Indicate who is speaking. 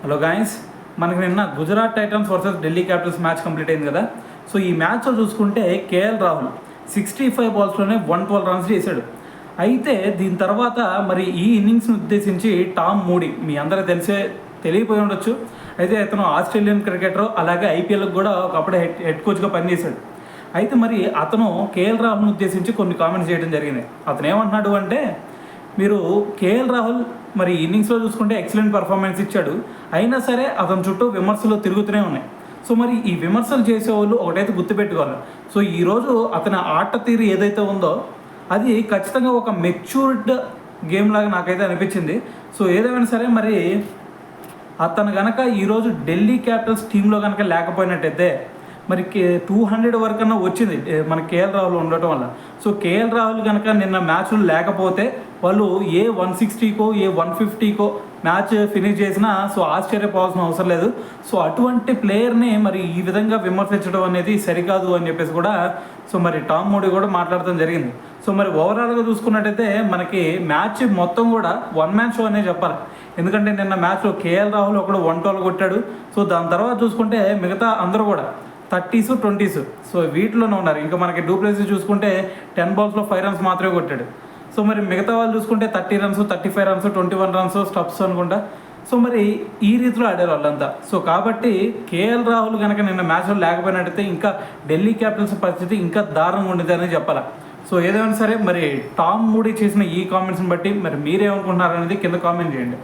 Speaker 1: Hello guys, మనకి నిన్న Gujarat Titans versus Delhi Capitals match complete అయింది కదా. సో ఈ మ్యాచ్లో చూసుకుంటే కేఎల్ రాహుల్ 65 బాల్స్లోనే 112 రన్స్ చేశాడు. అయితే దీని తర్వాత మరి ఈ ఇన్నింగ్స్ని ఉద్దేశించి టామ్ మూడీ, మీ అందరూ తెలియపోయి ఉండొచ్చు. అయితే అతను ఆస్ట్రేలియన్ క్రికెటర్, అలాగే ఐపీఎల్కి కూడా ఒకప్పుడే హెడ్ కోచ్గా పనిచేశాడు. అయితే మరి అతను కేఎల్ రాహుల్ని ఉద్దేశించి కొన్ని కామెంట్స్ చేయడం జరిగింది. అతను ఏమంటున్నాడు అంటే, మీరు కేఎల్ రాహుల్ మరి ఇన్నింగ్స్లో చూసుకుంటే ఎక్సలెంట్ పర్ఫార్మెన్స్ ఇచ్చాడు, అయినా సరే అతని చుట్టూ విమర్శలు తిరుగుతూనే ఉన్నాయి. సో మరి ఈ విమర్శలు చేసేవాళ్ళు ఒకటైతే గుర్తుపెట్టుకోవాలి. సో ఈరోజు అతని ఆట తీరు ఏదైతే ఉందో అది ఖచ్చితంగా ఒక మెచ్యూర్డ్ గేమ్ లాగా నాకైతే అనిపించింది. సో ఏదేమైనా సరే మరి అతను కనుక ఈరోజు ఢిల్లీ క్యాపిటల్స్ టీంలో కనుక లేకపోయినట్టయితే మరి 200 వరకన్నా వచ్చింది మన కేఎల్ రాహుల్ ఉండటం వల్ల. సో కేఎల్ రాహుల్ కనుక నిన్న మ్యాచ్లు లేకపోతే వాళ్ళు ఏ 160కో ఏ 150కో మ్యాచ్ ఫినిష్ చేసినా సో ఆశ్చర్యపోవాల్సిన అవసరం లేదు. సో అటువంటి ప్లేయర్ని మరి ఈ విధంగా విమర్శించడం అనేది సరికాదు అని చెప్పేసి కూడా సో మరి టామ్ మూడీ కూడా మాట్లాడటం జరిగింది. సో మరి ఓవరాల్గా చూసుకున్నట్టయితే మనకి మ్యాచ్ మొత్తం కూడా వన్ మ్యాన్ షో అనే చెప్పాలి. ఎందుకంటే నిన్న మ్యాచ్లో కేఎల్ రాహుల్ ఒకడు 112 కొట్టాడు. సో దాని తర్వాత చూసుకుంటే మిగతా అందరూ కూడా 30s 20s సో వీటిలోనే ఉన్నారు. ఇంకా మనకి డూప్లెసీ చూసుకుంటే 10 బాల్స్లో 5 రన్స్ మాత్రమే కొట్టాడు. సో మరి మిగతా వాళ్ళు చూసుకుంటే 30 రన్స్ 35 రన్స్ 21 రన్స్ స్టప్స్ అనుకుంటా. సో మరి ఈ రీతిలో ఆడారు వాళ్ళంతా. సో కాబట్టి కేఎల్ రాహుల్ కనుక నిన్న మ్యాచ్లో లేకపోయినట్టయితే ఇంకా ఢిల్లీ క్యాపిటల్స్ పరిస్థితి ఇంకా దారుణంగా ఉండేది అని చెప్పాలి. సో ఏదైనా సరే మరి టామ్ మూడీ చేసిన ఈ కామెంట్స్ని బట్టి మరి మీరేమనుకుంటున్నారు అనేది కింద కామెంట్ చేయండి.